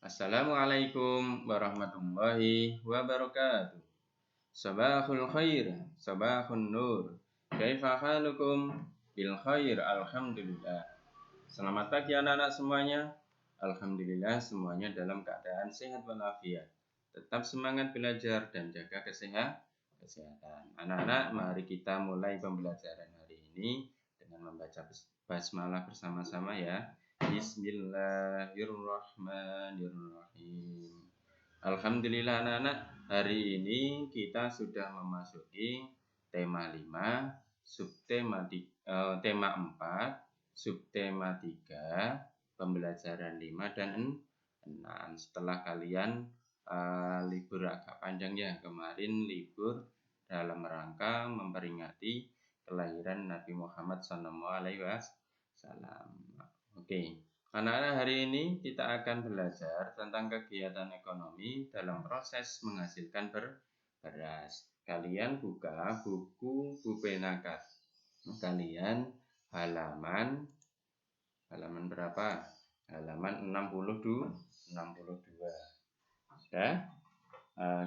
Assalamualaikum warahmatullahi wabarakatuh. Sabahul khair, sabahun nur. Kaifa halukum? Bil khair, alhamdulillah. Selamat pagi anak-anak semuanya. Alhamdulillah semuanya dalam keadaan sehat walafiat. Tetap semangat belajar dan jaga kesehatan. Anak-anak, mari kita mulai pembelajaran hari ini dengan membaca basmalah bersama-sama ya. Bismillahirrahmanirrahim. Alhamdulillah anak-anak, hari ini kita sudah memasuki tema 5, tema 4, subtema 3, pembelajaran 5 dan 6. Setelah kalian libur agak panjang ya, kemarin libur dalam rangka memperingati kelahiran Nabi Muhammad SAW. Oke, anak-anak, hari ini kita akan belajar tentang kegiatan ekonomi dalam proses menghasilkan beras. Kalian buka buku Bupenakat. Kalian halaman berapa? Halaman 62. Ya.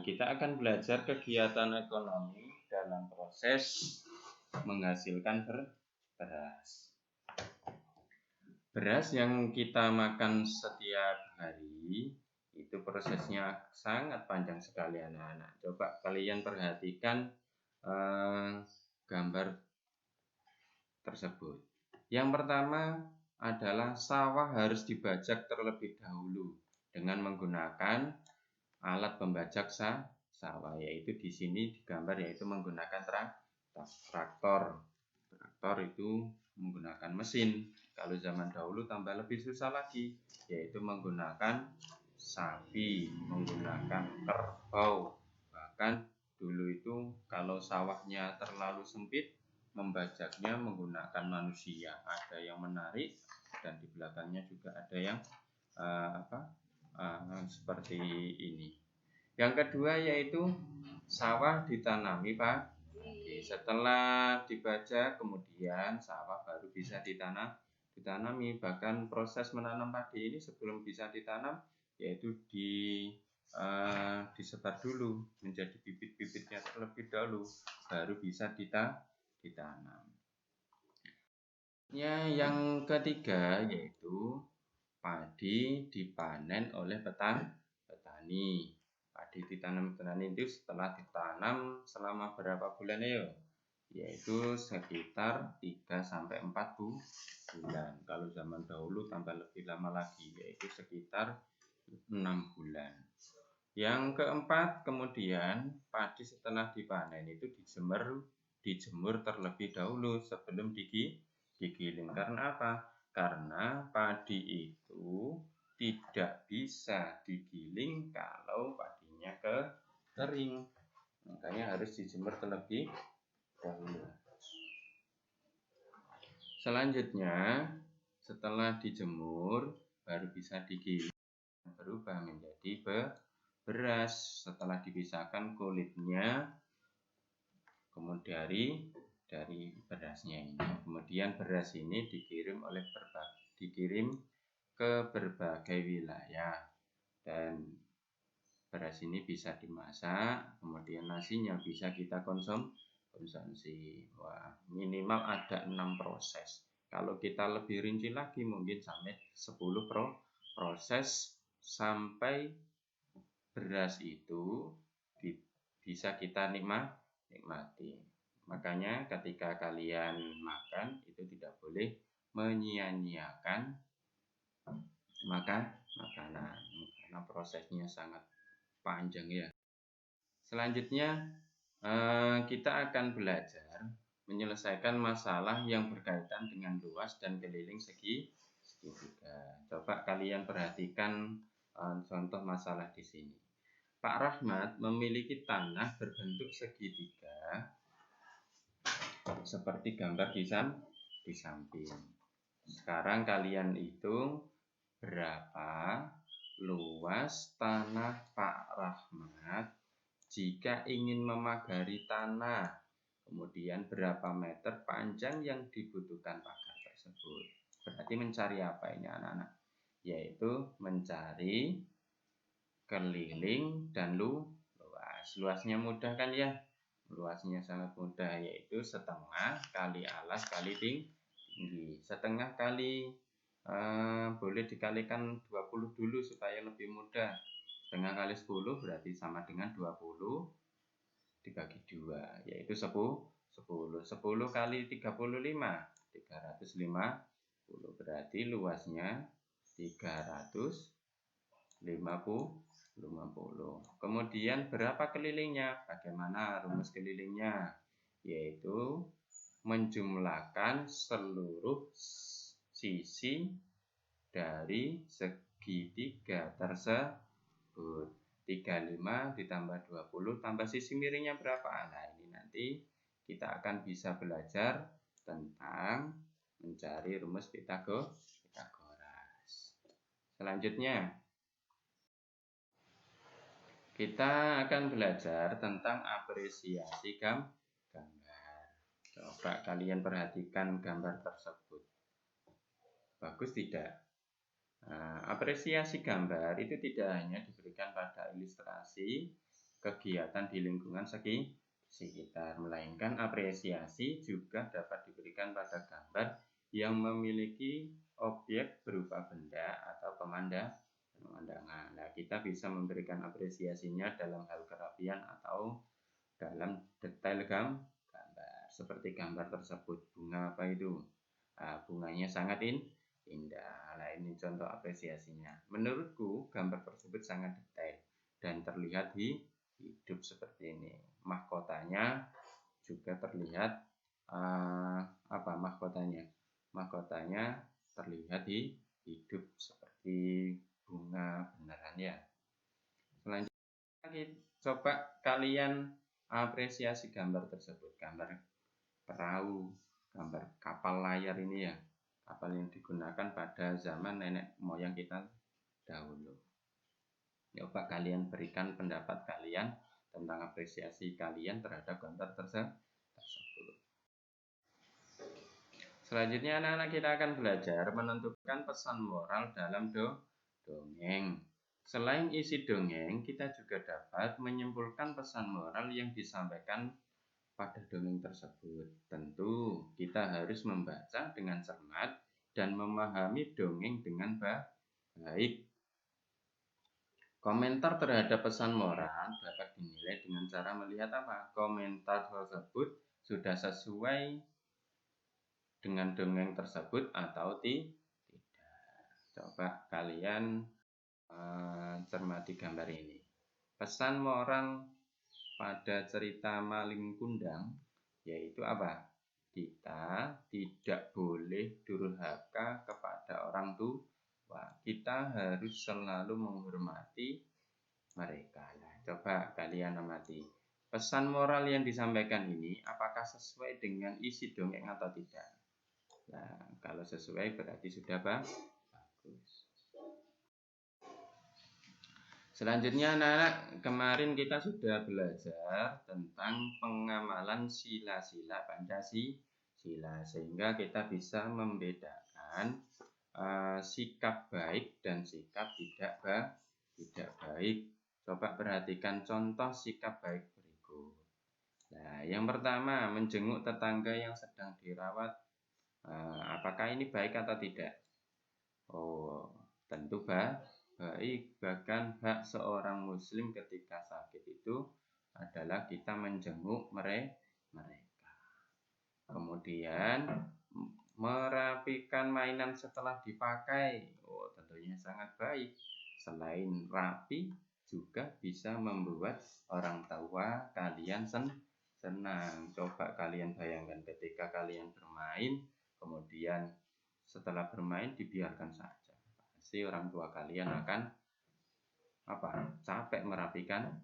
Kita akan belajar kegiatan ekonomi dalam proses menghasilkan beras. Beras yang kita makan setiap hari itu prosesnya sangat panjang sekali anak-anak. Coba kalian perhatikan gambar tersebut. Yang pertama adalah sawah harus dibajak terlebih dahulu dengan menggunakan alat pembajak sawah, yaitu di sini digambar yaitu menggunakan traktor. Traktor itu menggunakan mesin. Kalau zaman dahulu tambah lebih susah lagi, yaitu menggunakan sapi, menggunakan kerbau. Bahkan dulu itu kalau sawahnya terlalu sempit, membajaknya menggunakan manusia. Ada yang menarik dan di belakangnya juga ada yang seperti ini. Yang kedua yaitu sawah ditanami Pak. Setelah dibajak, kemudian sawah baru bisa ditanami. Bahkan proses menanam padi ini sebelum bisa ditanam, yaitu disebar dulu menjadi bibit-bibitnya terlebih dahulu, baru bisa ditanam. Ya, yang ketiga yaitu padi dipanen oleh petani. Padi ditanam petani itu setelah ditanam selama berapa bulan ya? Yaitu sekitar 3-4 bulan. Kalau zaman dahulu tambah lebih lama lagi, yaitu sekitar 6 bulan. Yang keempat, kemudian padi setelah dipanen itu dijemur terlebih dahulu sebelum digiling. Karena apa? Karena padi itu tidak bisa digiling kalau padinya kering. Makanya harus dijemur terlebih dahulu. Selanjutnya, setelah dijemur baru bisa digiling, berubah menjadi beras. Setelah dipisahkan kulitnya, kemudian dari berasnya ini. Kemudian beras ini dikirim ke berbagai wilayah, dan beras ini bisa dimasak, kemudian nasinya bisa kita konsumsi. Wah, minimal ada 6 proses. Kalau kita lebih rinci lagi mungkin sampai 10 proses sampai beras itu bisa kita nikmati. Makanya ketika kalian makan itu tidak boleh menyia-nyiakan makanan, karena prosesnya sangat panjang ya. Selanjutnya kita akan belajar menyelesaikan masalah yang berkaitan dengan luas dan keliling segitiga. Coba kalian perhatikan contoh masalah di sini. Pak Rahmat memiliki tanah berbentuk segitiga seperti gambar di samping. Sekarang kalian hitung berapa luas tanah Pak Rahmat jika ingin memagari tanah. Kemudian berapa meter panjang yang dibutuhkan pagar tersebut. Berarti mencari apa ini anak-anak? Yaitu mencari keliling, dan luas. Luasnya mudah kan ya? Luasnya sangat mudah, yaitu setengah kali alas kali tinggi. Setengah kali boleh dikalikan 20 dulu supaya lebih mudah. Setengah kali 10 berarti sama dengan 20 dibagi 2, yaitu 10. 10 kali 35, 350, berarti luasnya 350. Kemudian berapa kelilingnya? Bagaimana rumus kelilingnya? Yaitu menjumlahkan seluruh sisi dari segitiga tersebut. 35 ditambah 20 tambah sisi miringnya berapa? Nah, ini nanti kita akan bisa belajar tentang mencari rumus Pythagoras. Selanjutnya, kita akan belajar tentang apresiasi gambar. Coba kalian perhatikan gambar tersebut. Bagus tidak? Nah, apresiasi gambar itu tidak hanya diberikan pada ilustrasi kegiatan di lingkungan sekitar, melainkan apresiasi juga dapat diberikan pada gambar yang memiliki objek berupa benda atau pemandangan. Nah, kita bisa memberikan apresiasinya dalam hal kerapian atau dalam detail gambar. Seperti gambar tersebut, bunga apa itu? Nah, bunganya sangat indah. Nah, ini contoh apresiasinya. Menurutku gambar tersebut sangat detail dan terlihat hidup seperti ini. Mahkotanya juga terlihat mahkotanya terlihat hidup seperti bunga beneran ya. Selanjutnya coba kalian apresiasi gambar tersebut. Gambar perahu, gambar kapal layar ini ya. Kapal yang digunakan pada zaman nenek moyang kita dahulu. Coba kalian berikan pendapat kalian tentang apresiasi kalian terhadap gambar tersebut. Selanjutnya anak-anak kita akan belajar menentukan pesan moral dalam dongeng. Selain isi dongeng, kita juga dapat menyimpulkan pesan moral yang disampaikan pada dongeng tersebut. Tentu kita harus membaca dengan cermat dan memahami dongeng dengan baik. Komentar terhadap pesan moral dapat dinilai dengan cara melihat apa? Komentar tersebut sudah sesuai dengan dongeng tersebut atau tidak. Coba kalian cermati gambar ini. Pesan moral pada cerita Maling Kundang yaitu apa? Kita tidak boleh durhaka kepada orang tua. Kita harus selalu menghormati mereka. Nah, coba kalian amati. Pesan moral yang disampaikan ini apakah sesuai dengan isi dongeng atau tidak? Nah, kalau sesuai berarti sudah bagus. Selanjutnya anak-anak, kemarin kita sudah belajar tentang pengamalan sila-sila Pancasila sehingga kita bisa membedakan sikap baik dan sikap tidak baik. Coba perhatikan contoh sikap baik berikut. Nah, yang pertama, menjenguk tetangga yang sedang dirawat. Apakah ini baik atau tidak? Oh, tentu baik. Bahkan hak seorang muslim ketika sakit itu adalah kita menjenguk mereka. Kemudian merapikan mainan setelah dipakai. Oh, tentunya sangat baik. Selain rapi, juga bisa membuat orang tua kalian senang. Coba kalian bayangkan ketika kalian bermain, kemudian setelah bermain dibiarkan saja. Pasti orang tua kalian akan capek merapikannya.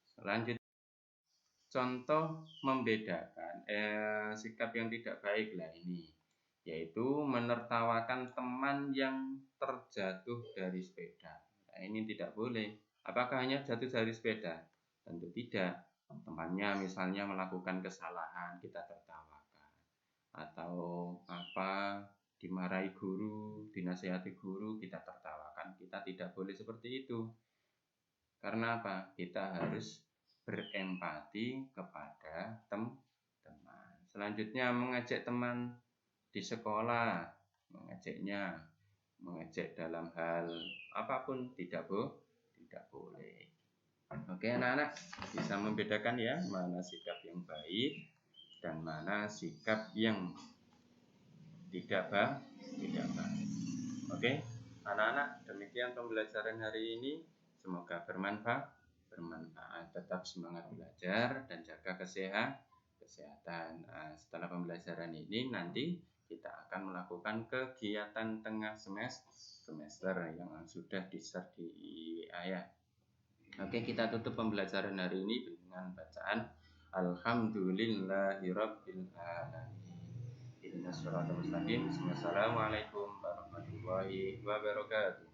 Selanjutnya, contoh membedakan sikap yang tidak baik lah ini, yaitu menertawakan teman yang terjatuh dari sepeda. Nah, ini tidak boleh. Apakah hanya jatuh dari sepeda? Tentu tidak. Temannya misalnya melakukan kesalahan, kita tertawakan. Atau dimarahi guru, dinasihati guru, kita tertawakan. menyalahkan. Kita tidak boleh seperti itu. Karena apa? Kita harus berempati kepada teman. Selanjutnya mengajak teman di sekolah, mengajak dalam hal apapun tidak boleh. Oke anak-anak, bisa membedakan ya mana sikap yang baik dan mana sikap yang tidak baik. Oke anak-anak, demikian pembelajaran hari ini. Semoga bermanfaat. Tetap semangat belajar dan jaga kesehatan. Setelah pembelajaran ini nanti kita akan melakukan kegiatan tengah semester yang sudah di-share di ayat. Oke, kita tutup pembelajaran hari ini dengan bacaan Alhamdulillahirabbil alamin. Ihdinas siratal mustaqim. Wassalamualaikum warahmatullahi wabarakatuh.